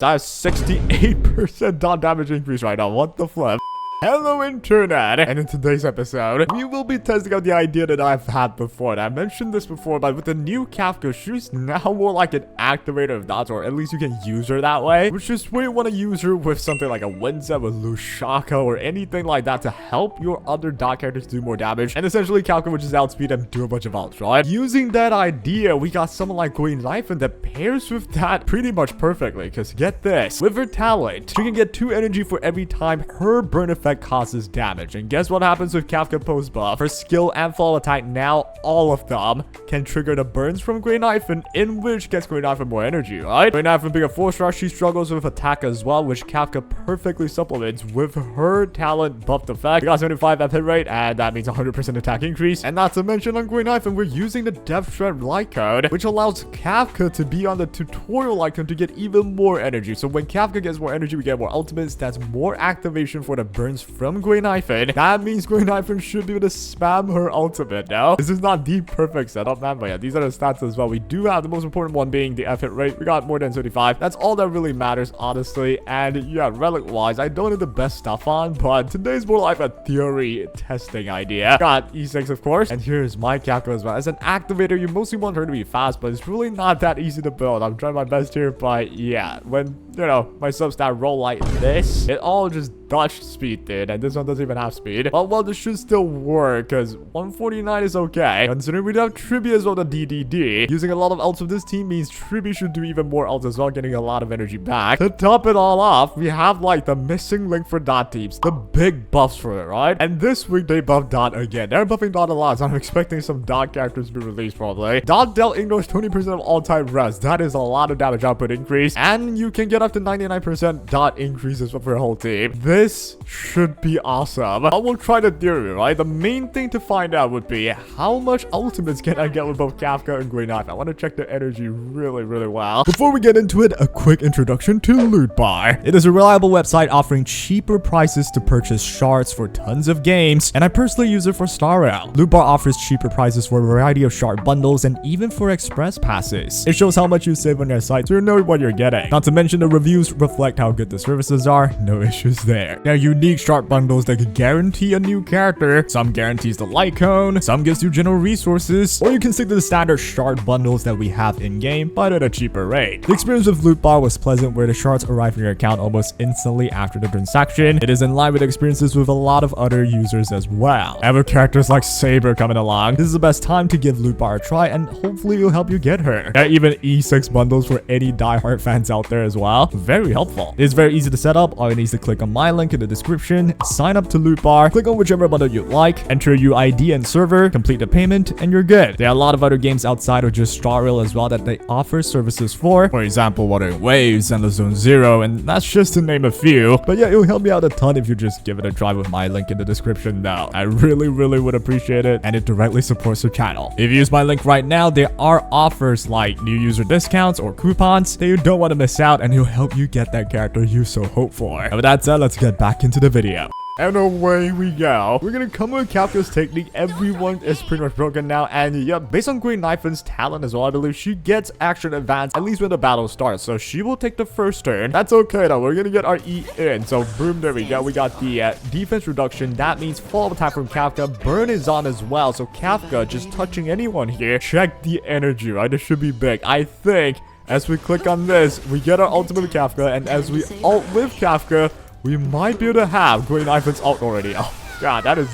That's 68% dot damage increase right now. What the flip? Hello internet, and in today's episode, we will be testing out the idea that I've had before, and I mentioned this before, but with the new Kafka, she's now more like an activator of dots, or at least you can use her that way, which is where you want to use her with something like a Winset with Lushaka or anything like that to help your other dot characters do more damage, and essentially Kafka would just outspeed and do a bunch of ults, right? Using that idea, we got someone like Guinaifen that pairs with that pretty much perfectly, because get this, with her talent, she can get 2 energy for every time her burn effect causes damage. And guess what happens with Kafka post buff? Her skill and fall attack, now all of them can trigger the burns from Guinaifen, in which gets Guinaifen more energy, right? Guinaifen being a 4-star, she struggles with attack as well, which Kafka perfectly supplements with her talent buffed effect. We got 75 hit rate, and that means 100% attack increase. And not to mention on Guinaifen, we're using the Depth Shred light code, which allows Kafka to be on the tutorial light code to get even more energy. So when Kafka gets more energy, we get more ultimates. That's more activation for the burns from Guinaifen. That means Guinaifen should be able to spam her ultimate now. This is not the perfect setup, man, but yeah, these are the stats as well. We do have the most important one being the F hit rate. We got more than 35. That's all that really matters, honestly. And yeah, relic wise, I don't have the best stuff on, but today's more like a theory testing idea. Got E6, of course, and here's my Kafka as well. As an activator, you mostly want her to be fast, but it's really not that easy to build. I'm trying my best here, but yeah, when you know my substat roll like this, it all just Dutch speed did, and this one doesn't even have speed. But well, this should still work, because 149 is okay. Considering we have Tribi as well, the DDD. Using a lot of ults with this team means Tribi should do even more ults as well, getting a lot of energy back. To top it all off, we have like the missing link for dot teams, the big buffs for it, right? And this week they buffed dot again. They're buffing dot a lot, so I'm expecting some dot characters to be released probably. Dot dealt ignores 20% of all time rest. That is a lot of damage output increase, and you can get up to 99% dot increases for your whole team. This should be awesome. I will try the theory, right? The main thing to find out would be how much ultimates can I get with both Kafka and Guinaifen. I want to check the energy really well. Before we get into it, a quick introduction to Loot Bar. It is a reliable website offering cheaper prices to purchase shards for tons of games, and I personally use it for Star Rail. Loot Bar offers cheaper prices for a variety of shard bundles and even for express passes. It shows how much you save on their site, so you know what you're getting. Not to mention the reviews reflect how good the services are. No issues there. Now, unique shard bundles that could guarantee a new character. Some guarantees the light cone, some gives you general resources, or you can stick to the standard shard bundles that we have in-game, but at a cheaper rate. The experience with Loot Bar was pleasant, where the shards arrive in your account almost instantly after the transaction. It is in line with experiences with a lot of other users as well. Ever characters like Saber coming along, this is the best time to give Loot Bar a try, and hopefully it'll help you get her. There are even E6 bundles for any diehard fans out there as well. Very helpful. It's very easy to set up. All you need is to click on my link in the description, sign up to Loot Bar, click on whichever bundle you like, enter your ID and server, complete the payment, and you're good. There are a lot of other games outside of just Star Rail as well that they offer services for example, Wuthering Waves and Zone Zero, and that's just to name a few. But yeah, it will help me out a ton if you just give it a try with my link in the description now. I really would appreciate it, and it directly supports the channel. If you use my link right now, there are offers like new user discounts or coupons that you don't want to miss out, and it'll help you get that character you so hope for. And with that said, let's get back into the video. And away we go. We're gonna come with Kafka's technique. Everyone is pretty much broken now. And yeah, based on Guinaifen's talent as well, I believe she gets action advance at least when the battle starts. So she will take the first turn. That's okay though. We're gonna get our E in. So boom, there we go. We got the defense reduction. That means fall attack from Kafka. Burn is on as well. So Kafka just touching anyone here. Check the energy, right? This should be big. I think as we click on this, we get our ultimate with Kafka. And as we ult with Kafka, we might be able to have Guinaifen's ult already. Oh god, that is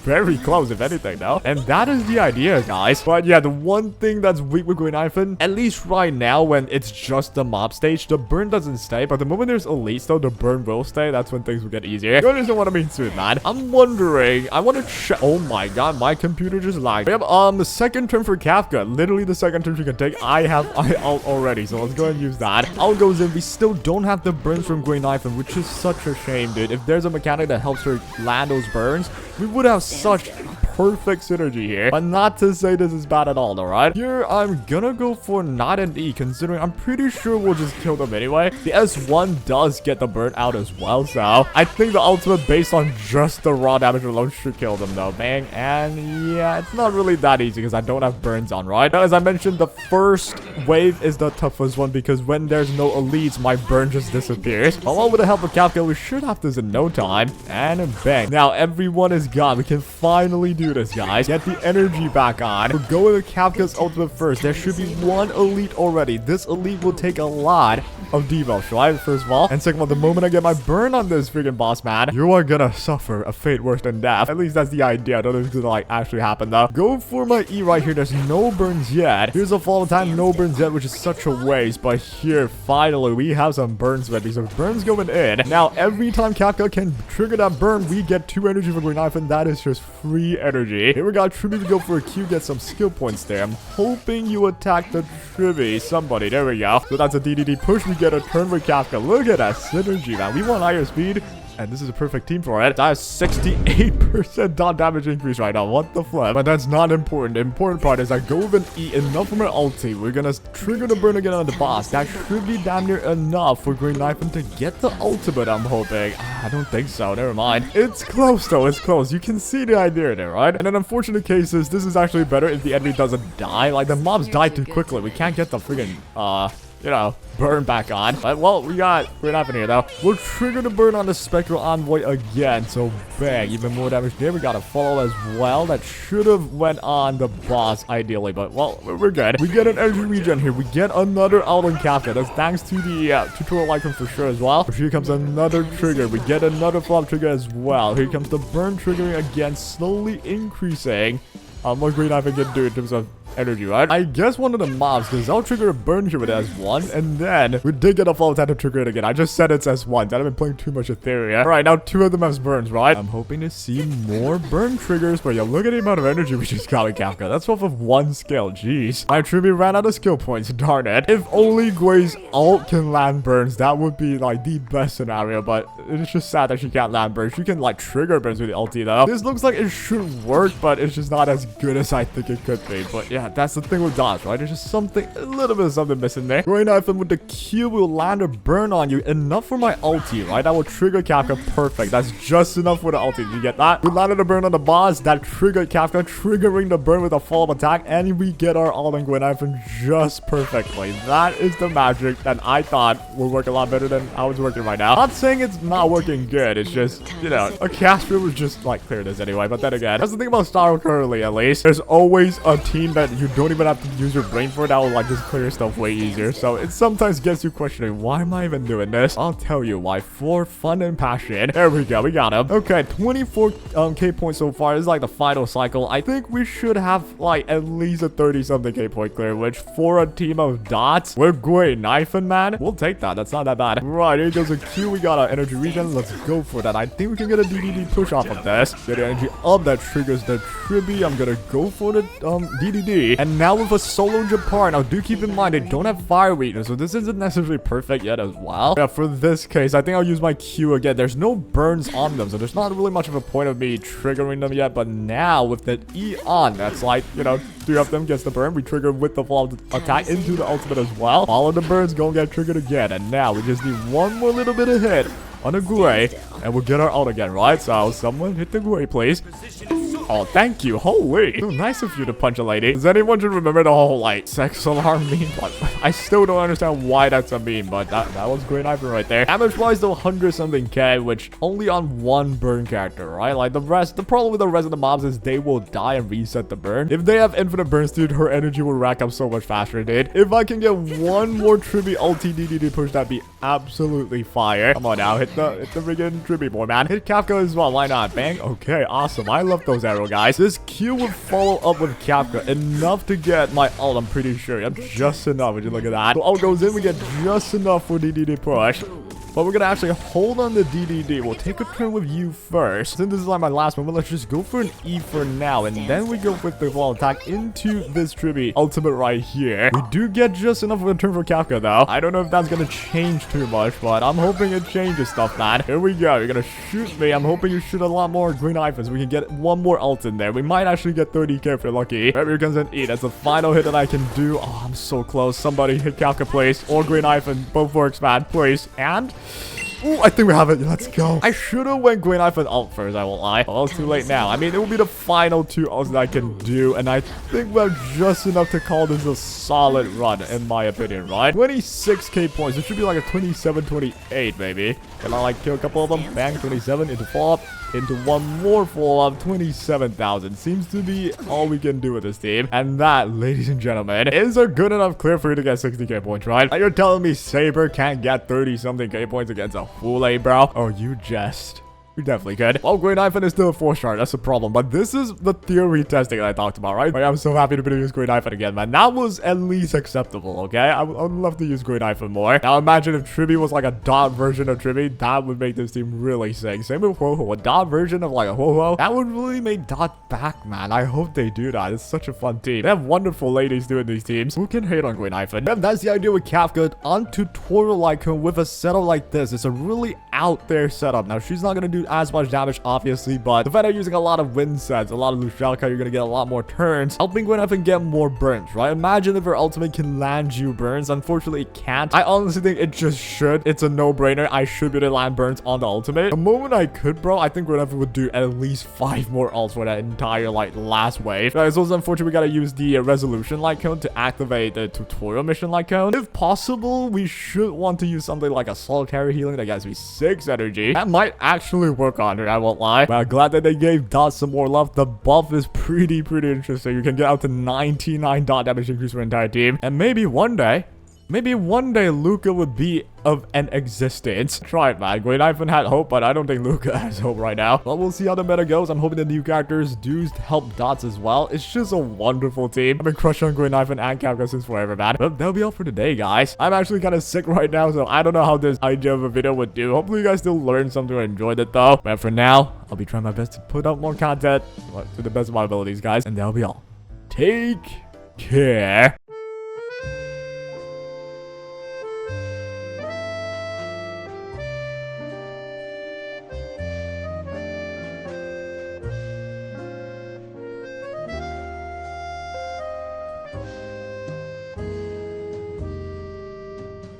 very close if anything though. And that is the idea, guys. But yeah, the one thing that's weak with Guinaifen, at least right now when it's just the mob stage, the burn doesn't stay. But the moment there's elites though, the burn will stay. That's when things will get easier. You understand what I mean soon, man. I'm wondering, I want to check. Oh my god, my computer just lagged. We have the second turn for Kafka. Literally the second turn she can take. I have ult already, so let's go ahead and use that. Ult goes in. We still don't have the burns from Guinaifen, which is such a shame, dude. If there's a mechanic that helps her land those burns, we would have such perfect synergy here. But not to say this is bad at all, alright? Here, I'm gonna go for not an E, considering I'm pretty sure we'll just kill them anyway. The S1 does get the burn out as well, so I think the ultimate based on just the raw damage alone should kill them though. Bang. And yeah, it's not really that easy because I don't have burns on, right? Now, as I mentioned, the first wave is the toughest one because when there's no elites, my burn just disappears. But with the help of Kafka, we should have this in no time. And bang. Now, everyone is gone. We can finally do this, guys. Get the energy back on. We'll go with Kafka's ultimate first. There should be one elite already. This elite will take a lot of debuffs, right? First of all. And second of all, the moment I get my burn on this freaking boss, man, you are gonna suffer a fate worse than death. At least that's the idea. I don't know if it's gonna like actually happen though. Go for my E right here. There's no burns yet. Here's a fall of time, no burns yet, which is such a waste. But here, finally, we have some burns ready. So burns going in. Now, every time Kafka can trigger that burn, we get 2 energy for Guinaifen. That is just free energy. Here we got Tribi to go for a Q, get some skill points there. I'm hoping you attack the Tribi. Somebody, there we go. So that's a DDD push. We get a turn with Kafka. Look at that synergy, man. We want higher speed. And this is a perfect team for it. That has 68% dot damage increase right now. What the flip? But that's not important. The important part is I go with an E enough for my ulti. We're gonna trigger the burn again on the boss. That should be damn near enough for Guinaifen to get the ultimate, I'm hoping. I don't think so. Never mind. It's close, though. It's close. You can see the idea there, right? And in unfortunate cases, this is actually better if the enemy doesn't die. Like, the mobs die too quickly. We can't get the friggin', you know, burn back on. But, well, we got Guinaifen here, though. We'll trigger the burn on the Spectral Envoy again. So, bang. Even more damage there. We got a follow as well. That should have went on the boss, ideally. But, well, we're good. We get an energy regen here. We get another out on Kafka. That's thanks to the tutorial icon for sure as well. But here comes another trigger. We get another flop trigger as well. Here comes the burn triggering again, slowly increasing. What Guinaifen can do in terms of energy, right? I guess one of the mobs, because I'll trigger a burn here with S1, and then we did get a follow time to trigger it again. I just said it's S1. I've been playing too much Etheria. Alright, now 2 of them have burns, right? I'm hoping to see more burn triggers, but yeah, look at the amount of energy we just got with Kafka. That's off of 1 skill. Jeez. My Tribi ran out of skill points. Darn it. If only Gui's ult can land burns, that would be like the best scenario, but it's just sad that she can't land burns. She can like trigger burns with the ulti though. This looks like it should work, but it's just not as good as I think it could be. But yeah, that's the thing with dodge, right? There's just something, a little bit of something missing there. Guinaifen with the Q will land a burn on you. Enough for my ulti, right? That will trigger Kafka perfect. That's just enough for the ulti. Did you get that? We landed a burn on the boss. That triggered Kafka, triggering the burn with a follow-up attack. And we get our ult on Guinaifen just perfectly. That is the magic that I thought would work a lot better than how it's working right now. Not saying it's not working good. It's just, you know, a caster would just like clear this anyway. But then again, that's the thing about Star currently, at least. There's always a team that you don't even have to use your brain for. That will like just clear stuff way easier. So it sometimes gets you questioning, why am I even doing this? I'll tell you why. For fun and passion. There we go. We got him. Okay, 24k points so far. This is like the final cycle. I think we should have like at least a 30-something k point clear, which for a team of dots, we're Guinaifen, man. We'll take that. That's not that bad. Right, here goes a Q. We got our energy regen. Let's go for that. I think we can get a DDD push off of this. Get the energy up. That triggers the Tribi. I'm gonna go for the DDD. And now with a solo Japar. Now do keep in mind they don't have fire weakness, so this isn't necessarily perfect yet as well. Yeah, for this case, I think I'll use my Q again. There's no burns on them, so there's not really much of a point of me triggering them yet. But now with the E on, that's like, you know, 3 of them gets the burn. We trigger with the follow attack into the ultimate as well. All of the burns gonna get triggered again. And now we just need one more little bit of hit on a Gui, and we'll get our ult again, right? So someone hit the Gui, please. Oh, thank you. Holy. So nice of you to punch a lady. Does anyone just remember the whole, like, sex alarm meme? But I still don't understand why that's a meme, but that was Guinaifen right there. Damage-wise, though, 100-something K, which only on 1 burn character, right? Like, the problem with the rest of the mobs is they will die and reset the burn. If they have infinite burns, dude, her energy will rack up so much faster, dude. If I can get one more Tribi ulti DDD push, that'd be absolutely fire. Come on now, hit the friggin' Tribi boy, man. Hit Kafka as well. Why not? Bang. Okay, awesome. I love those arrows, guys. This Q will follow up with Kafka enough to get my ult, I'm pretty sure. Yep, just enough. Would you look at that? So ult goes in, we get just enough for DDD push. but we're gonna actually hold on the DDD. We'll take a turn with you first. Since this is like my last one, let's just go for an E for now, and then we go with the wall attack into this Tribby ultimate right here. We do get just enough of a turn for Kafka, though. I don't know if that's gonna change too much, but I'm hoping it changes stuff, man. Here we go. You're gonna shoot me. I'm hoping you shoot a lot more Guinaifen so we can get one more ult in there. We might actually get 30k if we're lucky. Right, here comes an E. That's the final hit that I can do. Oh, I'm so close. Somebody hit Kafka, please. Or Guinaifen. Both works, man. Please. And... ooh, I think we have it. Let's go. I should have went Guinaifen ult first, I won't lie. Well, it's too late now. I mean, it will be the final 2 ults that I can do, and I think we have just enough to call this a solid run, in my opinion, right? 26k points. It should be like a 27, 28, maybe. Can I, like, kill a couple of them? Bang, 27 into follow-up. Into one more follow-up, 27,000. Seems to be all we can do with this team. And that, ladies and gentlemen, is a good enough clear for you to get 60k points, right? Now you're telling me Saber can't get 30-something k points against a full A, bro? Oh, you jest. We definitely could. Well, Guinaifen is still a 4-star. That's the problem. But this is the theory testing that I talked about, right? I'm so happy to be use Guinaifen again, man. That was at least acceptable, okay? I would love to use Guinaifen more. Now, imagine if Tribby was like a dot version of Tribby. That would make this team really sick. Same with Ho-Ho. A dot version of like a Ho-Ho. That would really make dot back, man. I hope they do that. It's such a fun team. They have wonderful ladies doing these teams. Who can hate on Guinaifen? And that's the idea with Kafka. On tutorial like her with a setup like this. It's a really out there setup. Now, she's not going to do as much damage, obviously, but the fact that using a lot of wind sets, a lot of Lushalka, you're gonna get a lot more turns, helping Guinaifen get more burns, right? Imagine if her ultimate can land you burns. Unfortunately, it can't. I honestly think it just should. It's a no-brainer. I should be able to land burns on the ultimate. The moment I could, bro, I think Guinaifen would do at least 5 more ults for that entire, like, last wave. It's also unfortunate we gotta use the resolution light cone to activate the tutorial mission light cone. If possible, we should want to use something like a solitary healing that gives me 6 energy. That might actually work on her, I won't lie. But I'm glad that they gave Dot some more love. The buff is pretty interesting. You can get out to 99 dot damage increase for your entire team. And maybe one day Luca would be of an existence. Try it, man. Guinaifen had hope, but I don't think Luca has hope right now. But we'll see how the meta goes. I'm hoping the new characters do help Dots as well. It's just a wonderful team. I've been crushing on Guinaifen and Kafka since forever, man. But that'll be all for today, guys. I'm actually kind of sick right now, so I don't know how this idea of a video would do. Hopefully you guys still learned something or enjoyed it, though. But for now, I'll be trying my best to put out more content to the best of my abilities, guys. And that'll be all. Take care.